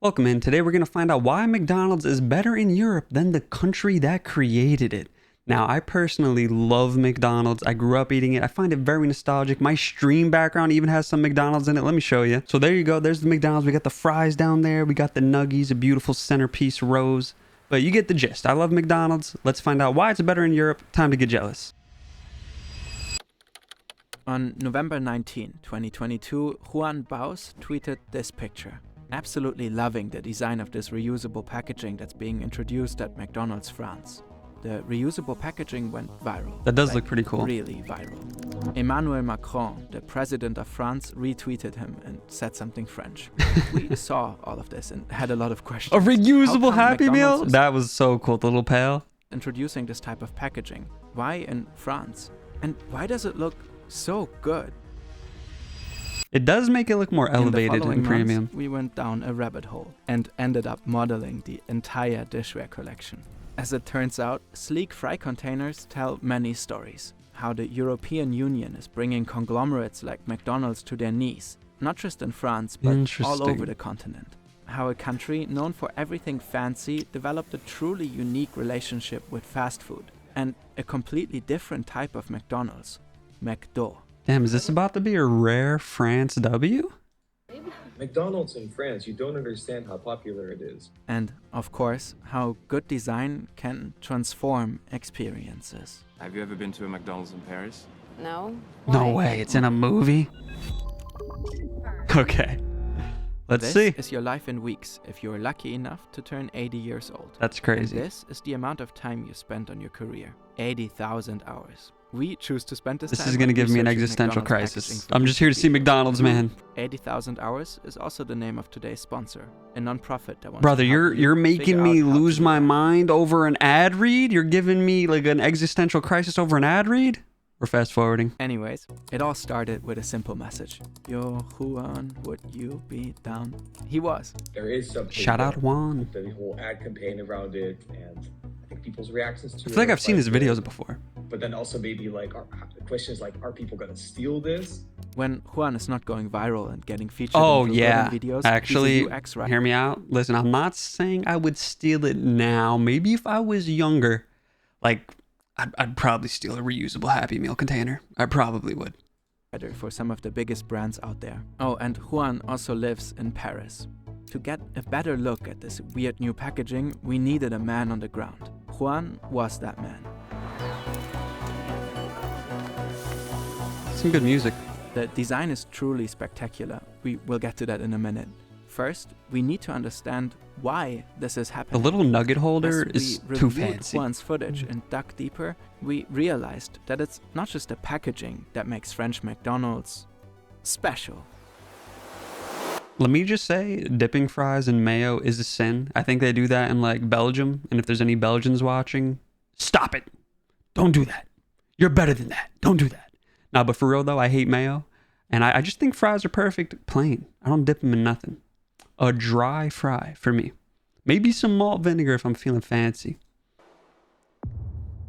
Welcome in. Today we're going to find out why McDonald's is better in Europe than the country that created it. Now, I personally love McDonald's. I grew up eating it. I find it very nostalgic. My stream background even has some McDonald's in it. Let me show you. So there you go. There's the McDonald's. We got the fries down there. We got the nuggies, a beautiful centerpiece rose. But you get the gist. I love McDonald's. Let's find out why it's better in Europe. Time to get jealous. On November 19, 2022, Juan Baus tweeted this picture. Absolutely loving the design of this reusable packaging that's being introduced at McDonald's France. The reusable packaging went viral. That does look pretty cool. Really viral. Emmanuel Macron, the president of France, retweeted him and said something French. We saw all of this and had a lot of questions. A reusable Happy McDonald's Meal? That was so cool. The little pail. Introducing this type of packaging. Why in France? And why does it look so good? It does make it look more elevated and premium. We went down a rabbit hole and ended up modeling the entire dishware collection. As it turns out, sleek fry containers tell many stories. How the European Union is bringing conglomerates like McDonald's to their knees, not just in France, but all over the continent. How a country known for everything fancy developed a truly unique relationship with fast food, and a completely different type of McDonald's, McDo. Damn, is this about to be a rare France W? McDonald's in France, you don't understand how popular it is. And, of course, how good design can transform experiences. Have you ever been to a McDonald's in Paris? No. No way, it's in a movie? Okay. Let's see. This is your life in weeks if you're lucky enough to turn 80 years old. That's crazy. And this is the amount of time you spent on your career. 80,000 hours. We choose to spend this time. This is gonna give me an existential crisis. I'm just here to see McDonald's, man. 80,000 Hours is also the name of today's sponsor, a non-profit that wants Brother, to help you're you making figure me out how lose to my do that. mind over an ad read? You're giving me like an existential crisis over an ad read? We're fast forwarding. Anyways, it all started with a simple message. Yo, Juan, would you be down? He was. There is something. Shout out Juan. The whole ad campaign around it, and I think people's reactions to it. I feel like are I've seen his videos before. But then also maybe like, the question is like, are people gonna steal this? When Juan is not going viral and getting featured Oh in yeah, videos, actually, he's a UX writer. hear me out. Listen, I'm not saying I would steal it now. Maybe if I was younger, like I'd probably steal a reusable Happy Meal container. I probably would. For some of the biggest brands out there. Oh, and Juan also lives in Paris. To get a better look at this weird new packaging, we needed a man on the ground. Juan was that man. Some good music. The design is truly spectacular. We will get to that in a minute. First, we need to understand why this is The happening. little nugget holder As is we too reviewed fancy. Juan's footage and dug deeper, we realized that it's not just the packaging that makes French McDonald's special. Let me just say, dipping fries in mayo is a sin. I think they do that in like Belgium. And if there's any Belgians watching, stop it. Don't do that. You're better than that. Don't do that. Nah, but for real though, I hate mayo. And I just think fries are perfect plain. I don't dip them in nothing. A dry fry for me. Maybe some malt vinegar if I'm feeling fancy.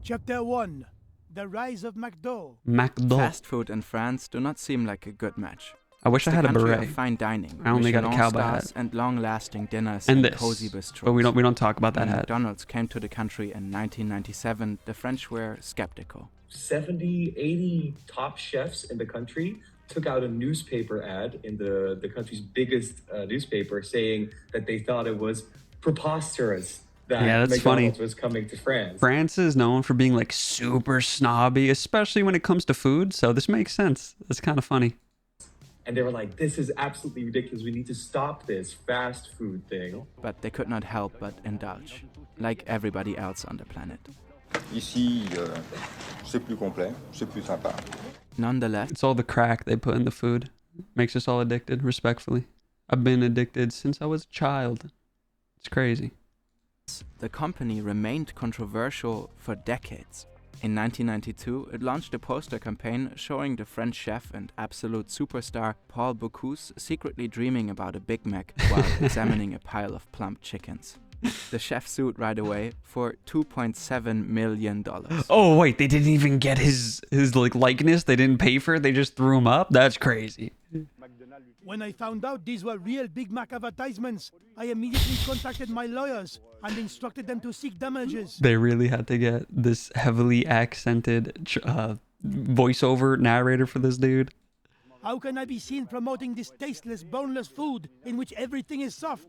Chapter 1. The Rise of McDo. McDo. Fast food in France do not seem like a good match. I wish I had a It's the country beret. of fine dining, I only got a Michelin cowboy stars, hat. and long-lasting dinners And in this. cozy bistros. But we don't talk about that When hat. McDonald's came to the country in 1997, the French were skeptical. 70, 80 top chefs in the country took out a newspaper ad in the country's biggest newspaper saying that they thought it was preposterous that Yeah, that's McDonald's funny. was coming to France. France is known for being like super snobby, especially when it comes to food. So this makes sense. It's kind of funny. And they were like, this is absolutely ridiculous. We need to stop this fast food thing. But they could not help but indulge, like everybody else on the planet. Ici, c'est plus complet, c'est plus sympa. Nonetheless, It's all the crack they put in the food. Makes us all addicted, respectfully. I've been addicted since I was a child. It's crazy. the company remained controversial for decades. In 1992, it launched a poster campaign showing the French chef and absolute superstar Paul Bocuse secretly dreaming about a Big Mac while examining a pile of plump chickens. The chef sued right away for $2.7 million. Oh wait, they didn't even get his like likeness. They didn't pay for it. They just threw him up. That's crazy. When I found out these were real Big Mac advertisements, I immediately contacted my lawyers and instructed them to seek damages. They really had to get this heavily accented voiceover narrator for this dude. How can I be seen promoting this tasteless, boneless food in which everything is soft?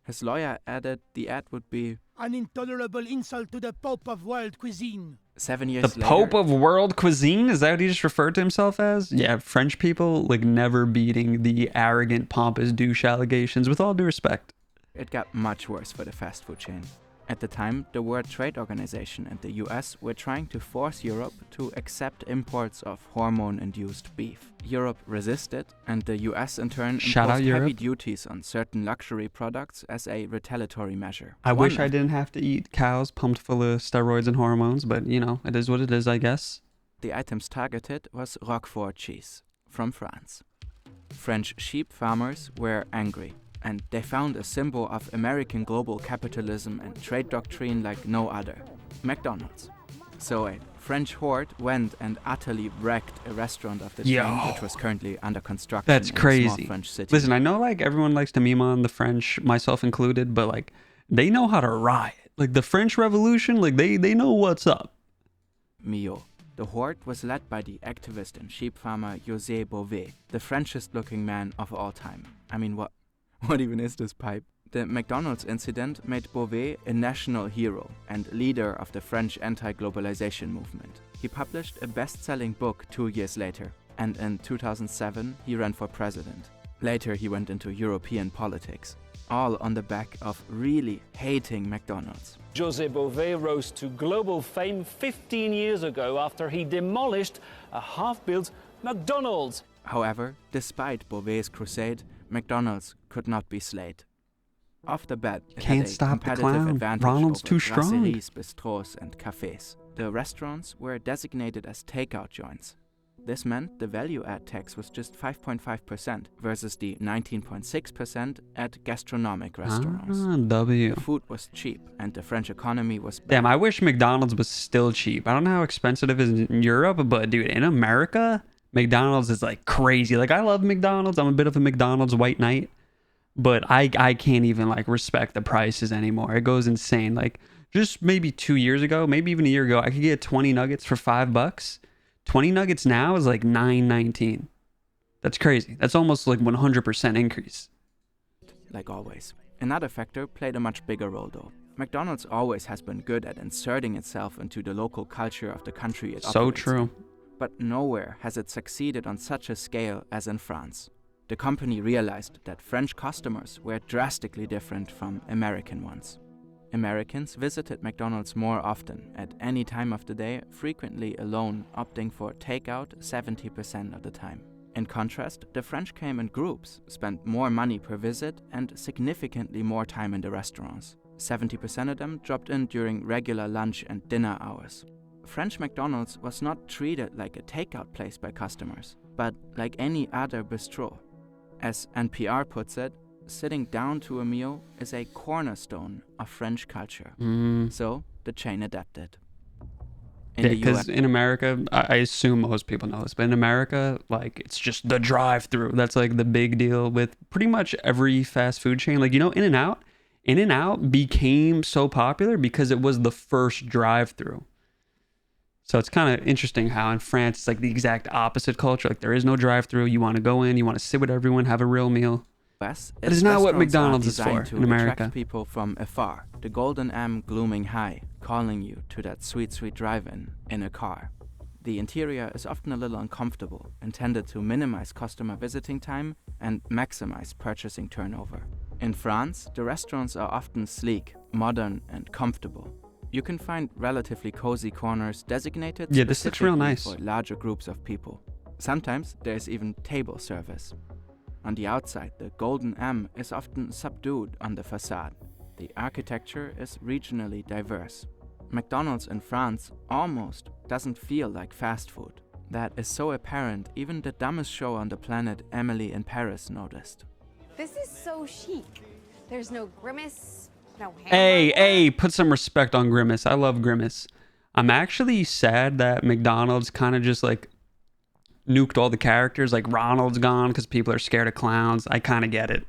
His lawyer added the ad would be An intolerable insult to the Pope of world cuisine. 7 years The later. Pope of world cuisine? Is that what he just referred to himself as? Yeah, French people like never beating the arrogant, pompous douche allegations, with all due respect. It got much worse for the fast food chain. At the time, the World Trade Organization and the US were trying to force Europe to accept imports of hormone-induced beef. Europe resisted, and the US in turn Shout out imposed heavy Europe. duties on certain luxury products as a retaliatory measure. I One wish I of didn't have to eat cows pumped full of steroids and hormones, but you know, it is what it is, I guess. the items targeted was Roquefort cheese from France. French sheep farmers were angry, and they found a symbol of American global capitalism and trade doctrine like no other: McDonald's. So a French horde went and utterly wrecked a restaurant of the Yo. chain, which was currently under construction That's in a small crazy. French city. Listen, I know like everyone likes to meme on the French, myself included, but like they know how to riot. Like the French Revolution, like they know what's up. Millau. The horde was led by the activist and sheep farmer José Bové, the Frenchest-looking man of all time. I mean, what even is this pipe? The McDonald's incident made Bové a national hero and leader of the French anti-globalization movement. He published a best-selling book 2 years later, and in 2007 he ran for president. Later he went into European politics, all on the back of really hating McDonald's. José Bové rose to global fame 15 years ago after he demolished a half-built McDonald's. However, despite Bové's crusade, McDonald's could not be slayed. Off the bat, it Can't had a stop the competitive clown. advantage Ronald's over too strong. brasseries, bistros, and cafes. The restaurants were designated as takeout joints. This meant the value-add tax was just 5.5% versus the 19.6% at gastronomic restaurants. W. The food was cheap, and the French economy was bad. Damn, I wish McDonald's was still cheap. I don't know how expensive it is in Europe, but dude, in America, McDonald's is like crazy. Like I love McDonald's. I'm a bit of a McDonald's white knight, but I can't even like respect the prices anymore. It goes insane. Like just maybe 2 years ago, maybe even a year ago, I could get 20 nuggets for $5. 20 nuggets now is like $9.19. That's crazy. That's almost like 100% increase. Like always. Another factor played a much bigger role though. McDonald's always has been good at inserting itself into the local culture of the country it So operates true. in. But nowhere has it succeeded on such a scale as in France. The company realized that French customers were drastically different from American ones. Americans visited McDonald's more often, at any time of the day, frequently alone, opting for takeout 70% of the time. In contrast, the French came in groups, spent more money per visit, and significantly more time in the restaurants. 70% of them dropped in during regular lunch and dinner hours. French McDonald's was not treated like a takeout place by customers, but like any other bistro. As NPR puts it, sitting down to a meal is a cornerstone of French culture. So the chain adapted. In Yeah, the because US, in America, I assume most people know this, but in America, like it's just the drive-through. That's like the big deal with pretty much every fast food chain. Like, you know, In-N-Out became so popular because it was the first drive-through. So it's kind of interesting how in France, it's like the exact opposite culture. Like there is no drive-through. You want to go in, you want to sit with everyone, have a real meal. That is not what McDonald's is for in America. Attract people from afar. The golden M glooming high, calling you to that sweet, sweet drive-in in a car. The interior is often a little uncomfortable, intended to minimize customer visiting time and maximize purchasing turnover. In France, the restaurants are often sleek, modern, and comfortable. You can find relatively cozy corners designated Yeah, this looks real specifically nice. for larger groups of people. Sometimes there's even table service. On the outside, the golden M is often subdued on the facade. The architecture is regionally diverse. McDonald's in France almost doesn't feel like fast food. That is so apparent, even the dumbest show on the planet, Emily in Paris, noticed. This is so chic. There's no grimace, No Hey, put some respect on Grimace. I love Grimace. I'm actually sad that McDonald's kind of just like nuked all the characters. Like Ronald's gone because people are scared of clowns. I kind of get it.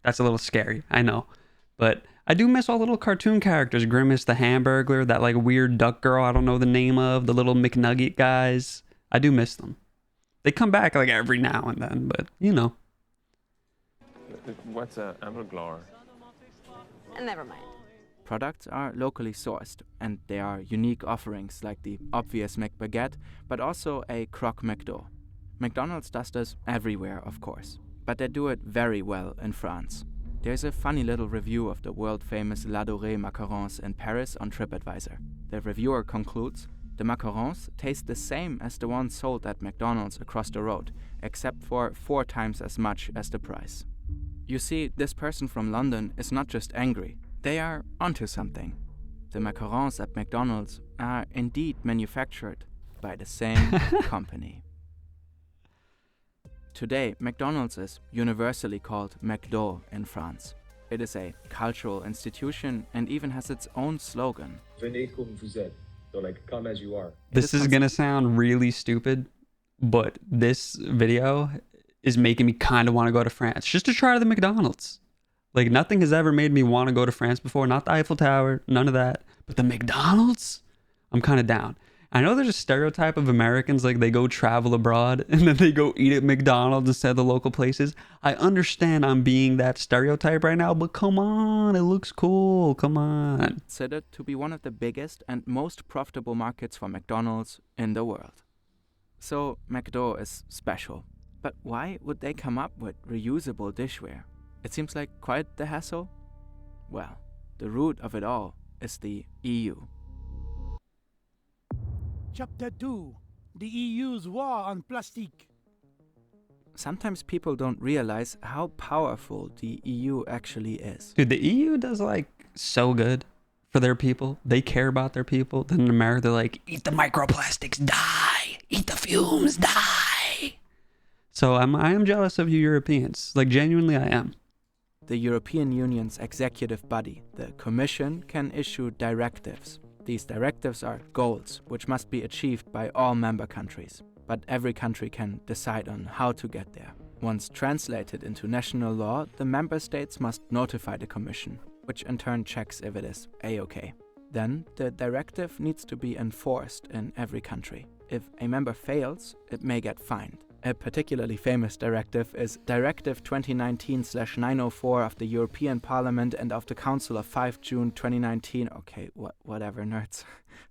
That's a little scary, I know. But I do miss all the little cartoon characters. Grimace the Hamburglar, that like weird duck girl I don't know the name of, the little McNugget guys. I do miss them. They come back like every now and then, but you know. What's a Hamburglar? Never mind. Products are locally sourced, and there are unique offerings like the obvious McBaguette, but also a Croque McDo. McDonald's does this everywhere, of course, but they do it very well in France. There's a funny little review of the world-famous Ladurée macarons in Paris on TripAdvisor. The reviewer concludes, the macarons taste the same as the ones sold at McDonald's across the road, except for 4 times as much as the price. You see, this person from London is not just angry, they are onto something. The macarons at McDonald's are indeed manufactured by the same company. Today, McDonald's is universally called McDo in France. It is a cultural institution and even has its own slogan. Venez comme vous êtes. So like, come as you are. This is going to sound really stupid, but this video is making me kind of want to go to France just to try the McDonald's. Like, nothing has ever made me want to go to France before. Not the Eiffel Tower, none of that. But the McDonald's? I'm kind of down. I know there's a stereotype of Americans, like they go travel abroad and then they go eat at McDonald's instead of the local places. I understand I'm being that stereotype right now, but come on, it looks cool. Come on. Considered to be one of the biggest and most profitable markets for McDonald's in the world. So, McDo is special. But why would they come up with reusable dishware? It seems like quite the hassle. Well, the root of it all is the EU. Chapter 2. The EU's War on Plastic. Sometimes people don't realize how powerful the EU actually is. Dude, the EU does like so good for their people. They care about their people. Then in America, they're like, eat the microplastics, die. Eat the fumes, die. So I am jealous of you Europeans. Like, genuinely, I am. The European Union's executive body, the Commission, can issue directives. These directives are goals, which must be achieved by all member countries. But every country can decide on how to get there. Once translated into national law, the member states must notify the Commission, which in turn checks if it is A-OK. Then, the directive needs to be enforced in every country. If a member fails, it may get fined. A particularly famous directive is Directive 2019/904 of the European Parliament and of the Council of 5 June 2019. Okay, whatever, nerds.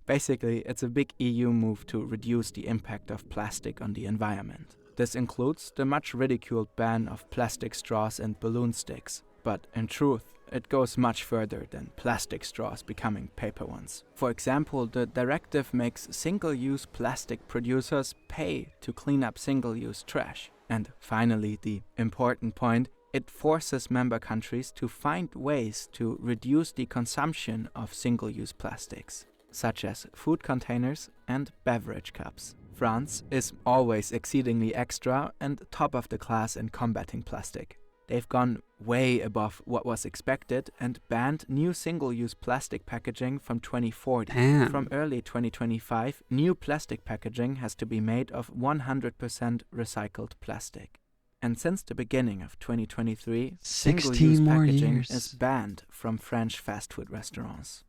Basically, it's a big EU move to reduce the impact of plastic on the environment. This includes the much ridiculed ban of plastic straws and balloon sticks. But in truth, it goes much further than plastic straws becoming paper ones. For example, the directive makes single-use plastic producers pay to clean up single-use trash. And finally, the important point, it forces member countries to find ways to reduce the consumption of single-use plastics, such as food containers and beverage cups. France is always exceedingly extra and top of the class in combating plastic. They've gone way above what was expected and banned new single-use plastic packaging from 2040. Damn. From early 2025, new plastic packaging has to be made of 100% recycled plastic. And since the beginning of 2023, 16 single-use more packaging years. is banned from French fast food restaurants.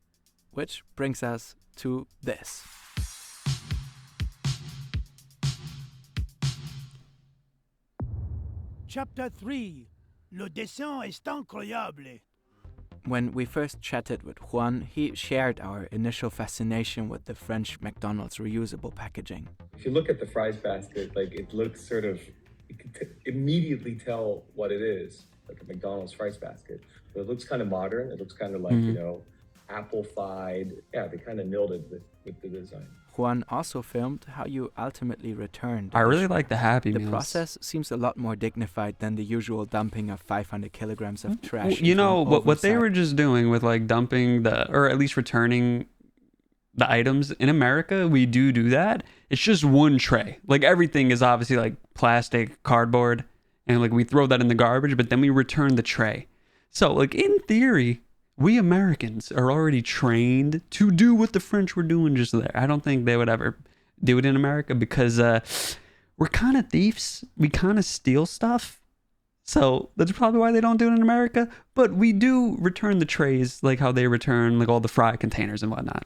Which brings us to this. Chapter 3. Le dessin est incroyable. When we first chatted with Juan, he shared our initial fascination with the French McDonald's reusable packaging. If you look at the fries basket, like it looks sort of, you can immediately tell what it is, like a McDonald's fries basket. But it looks kind of modern. It looks kind of like, you know, apple-fied. Yeah, they kind of nailed it with the design. Juan also filmed how you ultimately return. I really like the Happy The Meals. process seems a lot more dignified than the usual dumping of 500 kilograms of trash. You know, into an what they oversized- were just doing with like dumping or at least returning the items in America, we do that. It's just one tray. Like everything is obviously like plastic, cardboard, and like we throw that in the garbage, but then we return the tray. So like in theory, we Americans are already trained to do what the French were doing just there. I don't think they would ever do it in America because we're kind of thieves. We kind of steal stuff. So that's probably why they don't do it in America. But we do return the trays like how they return like all the fry containers and whatnot.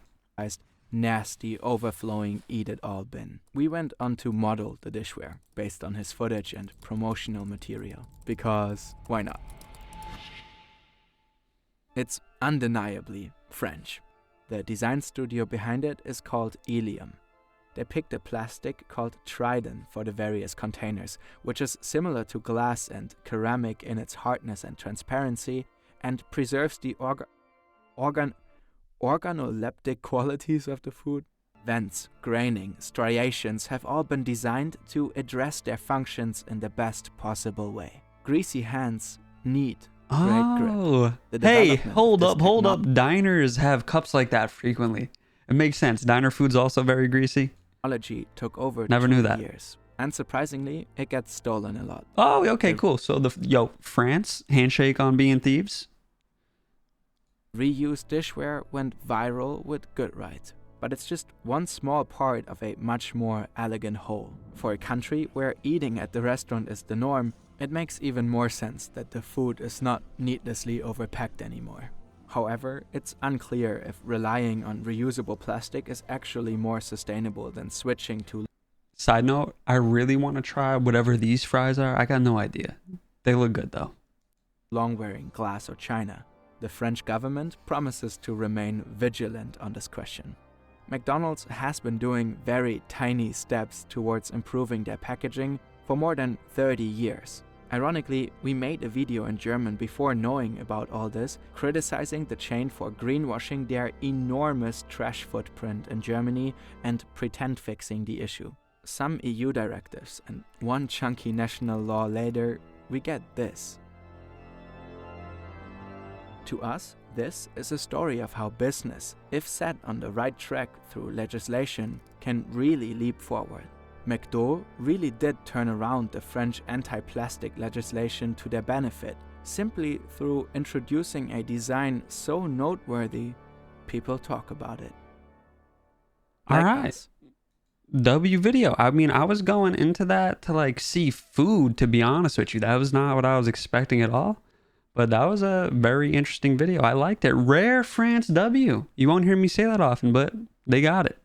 Nasty, overflowing eat-it-all bin. We went on to model the dishware based on his footage and promotional material. Because why not? It's undeniably French. The design studio behind it is called Ilium. They picked a plastic called Trident for the various containers, which is similar to glass and ceramic in its hardness and transparency, and preserves the organoleptic qualities of the food. Vents, graining, striations have all been designed to address their functions in the best possible way. Greasy hands need great grip. Hey, hold up. Diners have cups like that frequently. It makes sense. Diner food's also very greasy. Technology took over Never knew that. years. And surprisingly, it gets stolen a lot. Oh, okay, cool. So France, handshake on being thieves. Reused dishware went viral with good right. But it's just one small part of a much more elegant whole. For a country where eating at the restaurant is the norm, it makes even more sense that the food is not needlessly overpacked anymore. However, it's unclear if relying on reusable plastic is actually more sustainable than switching to... Side note, I really want to try whatever these fries are. I got no idea. They look good though. long-wearing glass or china. The French government promises to remain vigilant on this question. McDonald's has been doing very tiny steps towards improving their packaging for more than 30 years. Ironically, we made a video in German before knowing about all this, criticizing the chain for greenwashing their enormous trash footprint in Germany and pretend fixing the issue. Some EU directives and one chunky national law later, we get this. To us, this is a story of how business, if set on the right track through legislation, can really leap forward. McDo really did turn around the French anti-plastic legislation to their benefit, simply through introducing a design so noteworthy, people talk about it. All Like right. us. W video. I mean, I was going into that to like see food, to be honest with you. That was not what I was expecting at all. But that was a very interesting video. I liked it. Rare France W. You won't hear me say that often, but they got it.